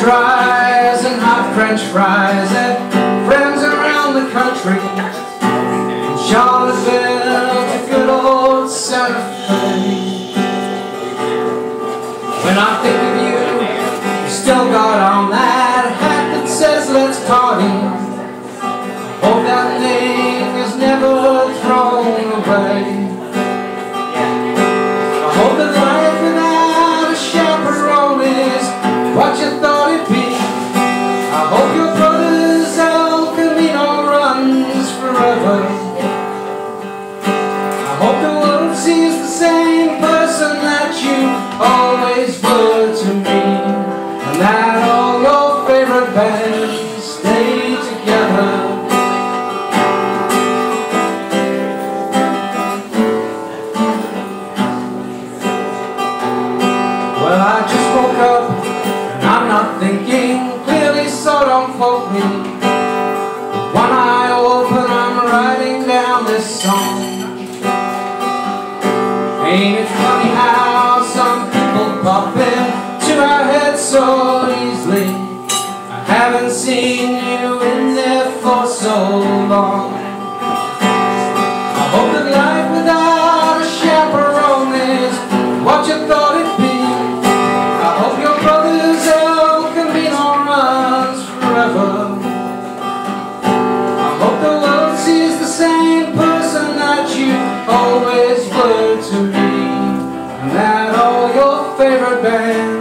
dries and hot French fries at friends around the country. From Charlottesville to good old Santa Fe. When I think of you, you still got on that hat that says let's party. Hope that thing is never thrown away. I hope that life without a chaperone is what you thought it'd be. I hope your brother's El Camino runs forever. I hope the world sees the same person that you always were to me, and that all your favorite bands stay together. Well, I just woke up and I'm not thinking clearly, so don't quote me. One eye open, I'm writing down this song. Ain't it funny how some people pop into our heads so easily? I haven't seen you in there for so long. I hope that life without a chaperone is what you thought it'd be. I hope your brother's El Camino runs forever. I hope the world sees the same person that you always were to me, and that all your favorite bands